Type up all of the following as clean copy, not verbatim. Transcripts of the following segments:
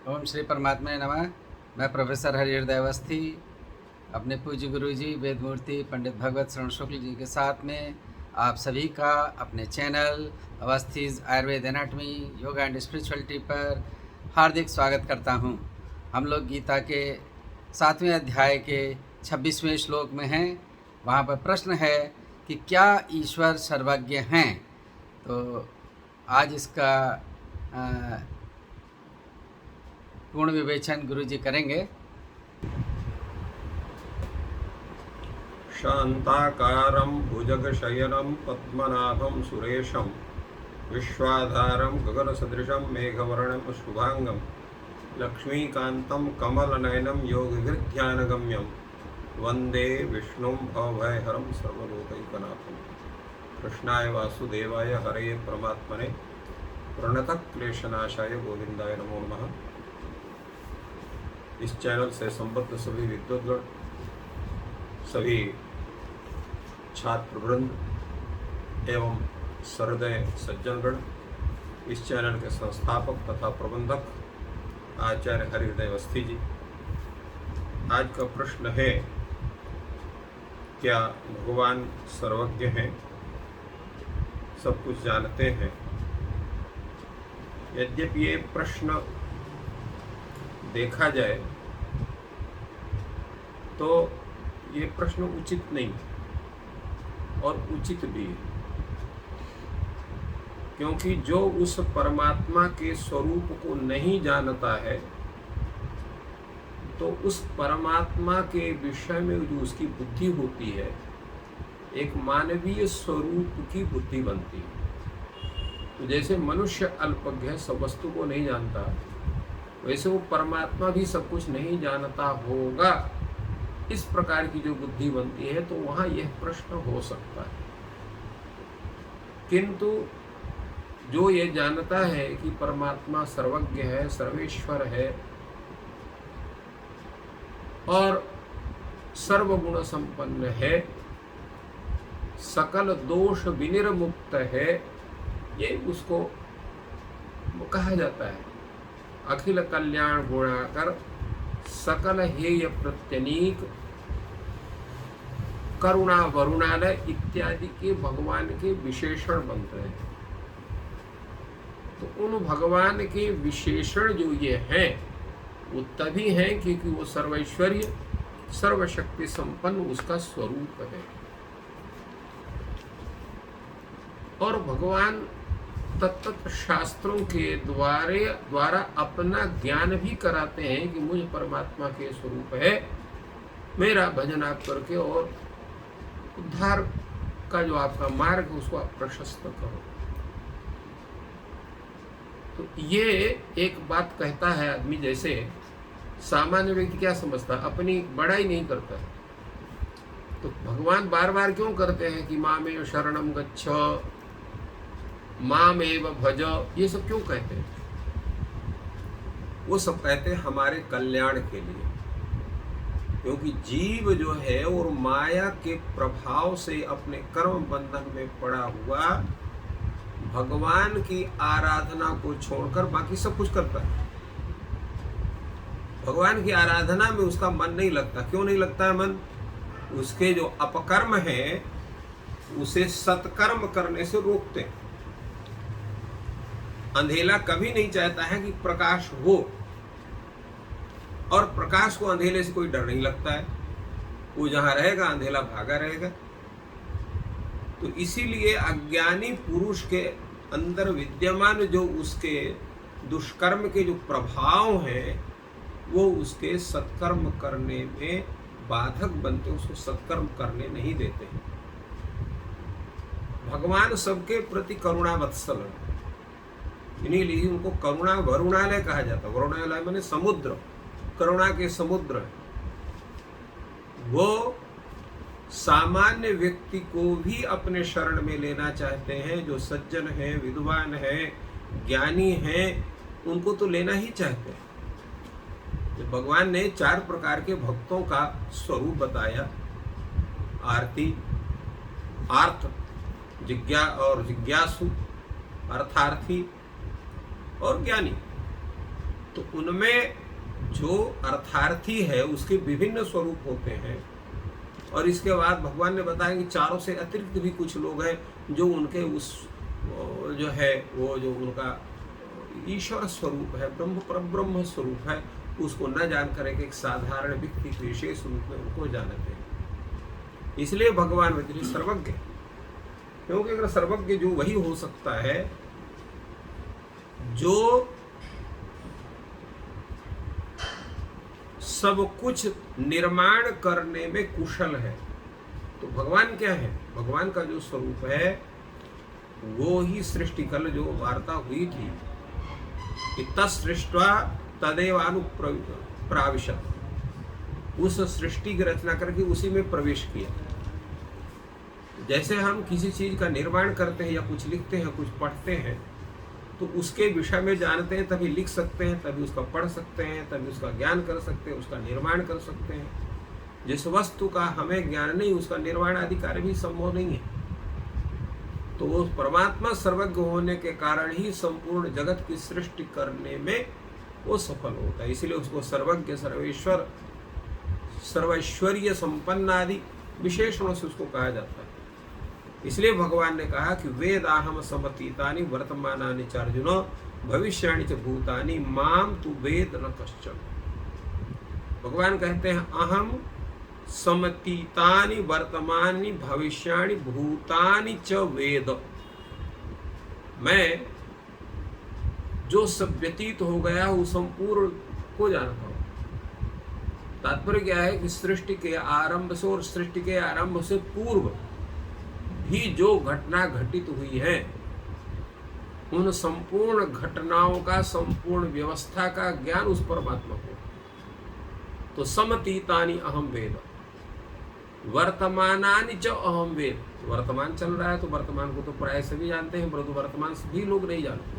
ओम श्री परमात्मा नमः। मैं प्रोफेसर हरिहृदय अवस्थी अपने पूज्य गुरु जी वेदमूर्ति पंडित भगवत शरण शुक्ल जी के साथ में आप सभी का अपने channel Awasthi's Ayurveda anatomy yoga and spirituality पर हार्दिक स्वागत करता हूं। हम लोग गीता के 7वें अध्याय के 26वें श्लोक में हैं। वहां पर प्रश्न है कि क्या ईश्वर सर्वज्ञ हैं। तो आज इसका पूर्ण विवेचन गुरु जी करेंगे। शांताकारं भुजगशयनं पद्मनाभं सुरेशं विश्वाधारं गगनसदृशं मेघवर्णं शुभांगं लक्ष्मीकान्तं कमलनयनं योगिभिर्ध्यानगम्यं वन्दे विष्णुं भवभयहरं सर्वलोकैकनाथं। कृष्णाय वासुदेवाय हरे परमात्मने प्रणतक्लेशनाशाय गोविंदाय नमो नमः। इस चैनल से संबद्ध सभी विद्वद्गण, सभी छात्रवृंद एवं सहृदय सज्जनगण, इस चैनल के संस्थापक तथा प्रबंधक आचार्य हरिहृदय अवस्थी जी। आज का प्रश्न है, क्या भगवान सर्वज्ञ हैं, सब कुछ जानते हैं? यद्यपि ये प्रश्न देखा जाए तो ये प्रश्न उचित नहीं और उचित भी है, क्योंकि जो उस परमात्मा के स्वरूप को नहीं जानता है तो उस परमात्मा के विषय में जो उसकी बुद्धि होती है एक मानवीय स्वरूप की बुद्धि बनती है। तो जैसे मनुष्य अल्पज्ञ है, सब वस्तु को नहीं जानता, वैसे वो परमात्मा भी सब कुछ नहीं जानता होगा, इस प्रकार की जो बुद्धि बनती है तो वहां यह प्रश्न हो सकता है। किंतु जो ये जानता है कि परमात्मा सर्वज्ञ है, सर्वेश्वर है और सर्वगुण संपन्न है, सकल दोष विनिर्मुक्त है, ये उसको कहा जाता है। अखिल कल्याण गुणाकर सकल हेय प्रत्यनीक करुणा वरुणालय इत्यादि के भगवान के विशेषण बनते हैं। तो उन भगवान के विशेषण जो ये हैं वो तभी हैं क्योंकि वो सर्वैश्वर्य सर्वशक्ति संपन्न उसका स्वरूप है। और भगवान तत्त शास्त्रों के द्वारा अपना ज्ञान भी कराते हैं कि मुझ परमात्मा के स्वरूप है, मेरा भजन आप करके और उद्धार का जो आपका मार्ग उसको आप प्रशस्त करो। तो ये एक बात कहता है आदमी, जैसे सामान्य व्यक्ति क्या समझता है, अपनी बड़ाई नहीं करता है। तो भगवान बार बार क्यों करते हैं कि मामेव शरणम गच्छ, मामेव भज, ये सब क्यों कहते हैं? वो सब कहते हैं हमारे कल्याण के लिए, क्योंकि जीव जो है और माया के प्रभाव से अपने कर्म बंधन में पड़ा हुआ भगवान की आराधना को छोड़कर बाकी सब कुछ करता है। भगवान की आराधना में उसका मन नहीं लगता। क्यों नहीं लगता है मन? उसके जो अपकर्म है उसे सत्कर्म करने से रोकते हैं। अंधेला कभी नहीं चाहता है कि प्रकाश हो, और प्रकाश को अंधेले से कोई डर नहीं लगता है। वो जहां रहेगा अंधेला भागा रहेगा। तो इसीलिए अज्ञानी पुरुष के अंदर विद्यमान जो उसके दुष्कर्म के जो प्रभाव हैं वो उसके सत्कर्म करने में बाधक बनते, उसको सत्कर्म करने नहीं देते। भगवान सबके प्रति करुणा वत्सल है, इन्हीं उनको करुणा वरुणालय कहा जाता है। वरुणालय माने समुद्र, करुणा के समुद्र। वो सामान्य व्यक्ति को भी अपने शरण में लेना चाहते हैं। जो सज्जन हैं, विद्वान हैं, ज्ञानी हैं, उनको तो लेना ही चाहते हैं। तो भगवान ने 4 प्रकार के भक्तों का स्वरूप बताया, आरती, आर्थ, जिज्ञासु, अर्थार्थी और ज्ञानी। तो उनमें जो अर्थार्थी है उसके विभिन्न स्वरूप होते हैं। और इसके बाद भगवान ने बताया कि चारों से अतिरिक्त भी कुछ लोग हैं जो उनके उस जो है वो जो उनका ईश्वर स्वरूप है, ब्रह्म परब्रह्म स्वरूप है, उसको न जान कर एक साधारण व्यक्ति के विशेष रूप में उनको जानते हैं। इसलिए भगवान वैद्य सर्वज्ञ, क्योंकि अगर सर्वज्ञ जो वही हो सकता है जो सब कुछ निर्माण करने में कुशल है। तो भगवान क्या है? भगवान का जो स्वरूप है वो ही सृष्टि, कल जो वार्ता हुई थी कि तत्सृष्ट्वा तदेवानुप्राविशत, उस सृष्टि की रचना करके उसी में प्रवेश किया। जैसे हम किसी चीज का निर्माण करते हैं या कुछ लिखते हैं, कुछ पढ़ते हैं, तो उसके विषय में जानते हैं तभी लिख सकते हैं, तभी उसका पढ़ सकते हैं, तभी उसका ज्ञान कर सकते हैं, उसका निर्माण कर सकते हैं। जिस वस्तु का हमें ज्ञान नहीं, उसका निर्माण आदि कार्य भी संभव नहीं है। तो वो परमात्मा सर्वज्ञ होने के कारण ही संपूर्ण जगत की सृष्टि करने में वो सफल होता है। इसलिए उसको सर्वज्ञ, सर्वेश्वर, सर्वैश्वर्य संपन्न आदि विशेषणों से उसको कहा जाता है। इसलिए भगवान ने कहा कि वेदाहम समतीतानि वर्तमानानि च अर्जुन भविष्याणि च भूतानि माम तु वेद न कश्चन। भगवान कहते हैं अहम समतीतानि वर्तमानि भविष्याणि भूतानि च वेद। मैं जो सब व्यतीत हो गया वो संपूर्ण को जानता हूं। तात्पर्य क्या है कि सृष्टि के आरंभ से और सृष्टि के आरंभ से पूर्व भी जो घटना घटित हुई है, उन संपूर्ण घटनाओं का, संपूर्ण व्यवस्था का ज्ञान उस परमात्मा को। तो समतीतानि अहम वेद वर्तमानानि च अहम वेद। वर्तमान चल रहा है तो वर्तमान को तो प्राय सभी जानते हैं, परंतु वर्तमान भी लोग नहीं जानते।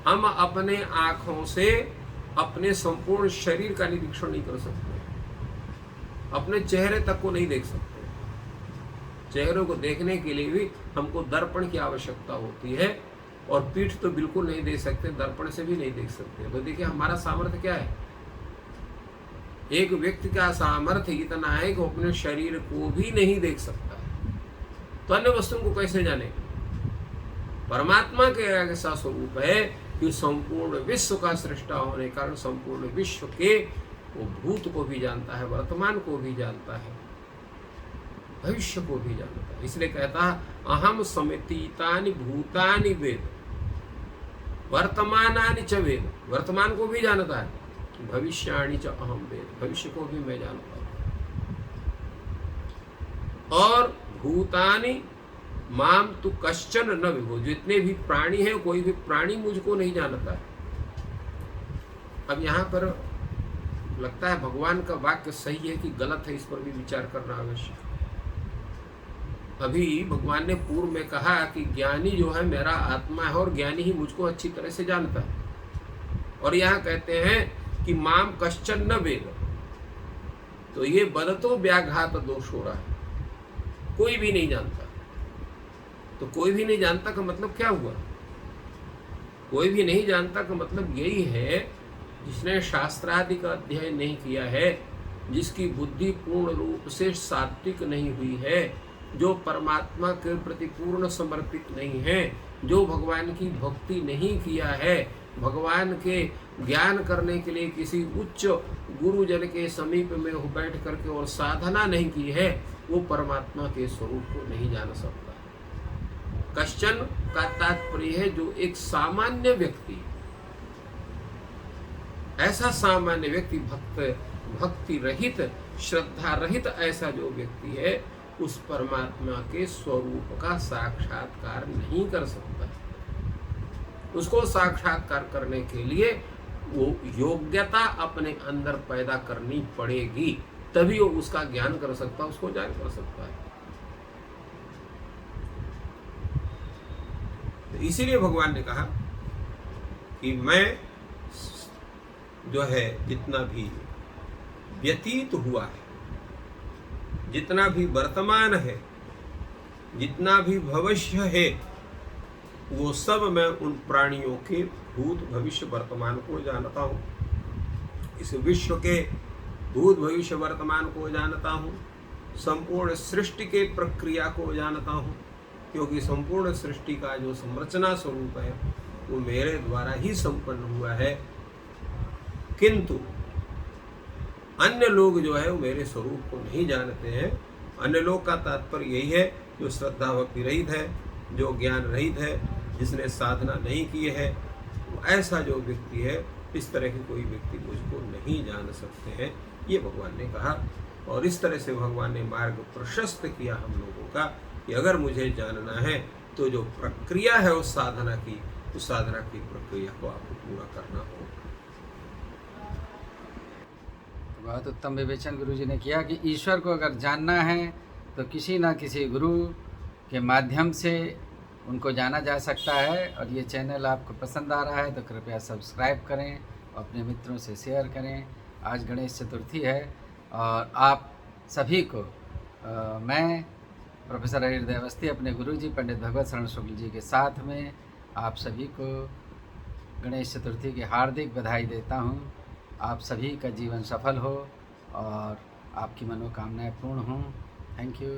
हम अपने आंखों से अपने संपूर्ण शरीर का निरीक्षण नहीं कर सकते, अपने चेहरे तक को नहीं देख सकते। चेहरे को देखने के लिए भी हमको दर्पण की आवश्यकता होती है, और पीठ तो बिल्कुल नहीं देख सकते, दर्पण से भी नहीं देख सकते। तो देखिए हमारा सामर्थ्य क्या है। एक व्यक्ति का सामर्थ्य इतना है कि वो अपने शरीर को भी नहीं देख सकता, तो अन्य वस्तुओं को कैसे जानेगा। परमात्मा के ऐसा स्वरूप है कि संपूर्ण विश्व का सृष्टा होने के कारण संपूर्ण विश्व के वो भूत को भी जानता है, वर्तमान को भी जानता है, भविष्य को भी जानता है। इसलिए कहता है अहम समितीतानि भूतानि वेद वर्तमानानि च वेद। वर्तमान को भी जानता है, भविष्याणि च अहम वेद, भविष्य को भी मैं जानता हूं। और भूतानि माम तु कश्चन न विभो, जितने भी प्राणी हैं कोई भी प्राणी मुझको नहीं जानता है। अब यहाँ पर लगता है भगवान का वाक्य सही है कि गलत है, इस पर भी विचार करना आवश्यक। अभी भगवान ने पूर्व में कहा कि ज्ञानी जो है मेरा आत्मा है और ज्ञानी ही मुझको अच्छी तरह से जानता है, और यहाँ कहते हैं कि माम कश्चन न वेद। तो ये बदतो व्याघात दोष हो रहा है, कोई भी नहीं जानता। तो कोई भी नहीं जानता का मतलब क्या हुआ? कोई भी नहीं जानता का मतलब यही है जिसने शास्त्रादि का अध्ययन नहीं किया है, जिसकी बुद्धि पूर्ण रूप से सात्विक नहीं हुई है, जो परमात्मा के प्रति पूर्ण समर्पित नहीं है, जो भगवान की भक्ति नहीं किया है, भगवान के ज्ञान करने के लिए किसी उच्च गुरुजन के समीप में बैठ करके और साधना नहीं की है, वो परमात्मा के स्वरूप को नहीं जान सकता। कश्चन का तात्पर्य है जो एक सामान्य व्यक्ति, ऐसा सामान्य व्यक्ति, भक्ति रहित, श्रद्धा रहित ऐसा जो व्यक्ति है, उस परमात्मा के स्वरूप का साक्षात्कार नहीं कर सकता। उसको साक्षात्कार करने के लिए वो योग्यता अपने अंदर पैदा करनी पड़ेगी, तभी वो उसका ज्ञान कर सकता है, उसको जान कर सकता है। तो इसीलिए भगवान ने कहा कि मैं जो है जितना भी व्यतीत हुआ है, जितना भी वर्तमान है, जितना भी भविष्य है, वो सब मैं उन प्राणियों के भूत भविष्य वर्तमान को जानता हूँ। इस विश्व के भूत भविष्य वर्तमान को जानता हूँ, संपूर्ण सृष्टि के प्रक्रिया को जानता हूँ, क्योंकि संपूर्ण सृष्टि का जो संरचना स्वरूप है वो मेरे द्वारा ही संपन्न हुआ है। किंतु अन्य लोग जो है वो मेरे स्वरूप को नहीं जानते हैं। अन्य लोग का तात्पर्य यही है जो श्रद्धा भक्ति रहित है, जो ज्ञान रहित है, जिसने साधना नहीं की है। तो ऐसा जो व्यक्ति है, इस तरह के कोई व्यक्ति मुझको नहीं जान सकते हैं, ये भगवान ने कहा। और इस तरह से भगवान ने मार्ग प्रशस्त किया हम लोगों का कि अगर मुझे जानना है तो जो प्रक्रिया है उस साधना की, उस साधना की प्रक्रिया को आपको पूरा करना होगा। बहुत उत्तम विवेचन गुरु जी ने किया कि ईश्वर को अगर जानना है तो किसी न किसी गुरु के माध्यम से उनको जाना जा सकता है। और ये चैनल आपको पसंद आ रहा है तो कृपया सब्सक्राइब करें, अपने मित्रों से शेयर करें। आज गणेश चतुर्थी है और आप सभी को मैं प्रोफेसर हरिहर अवस्थी अपने गुरु जी पंडित भगवत शरण शुक्ल जी के साथ में आप सभी को गणेश चतुर्थी की हार्दिक बधाई देता हूँ। आप सभी का जीवन सफल हो और आपकी मनोकामनाएं पूर्ण हों। Thank you.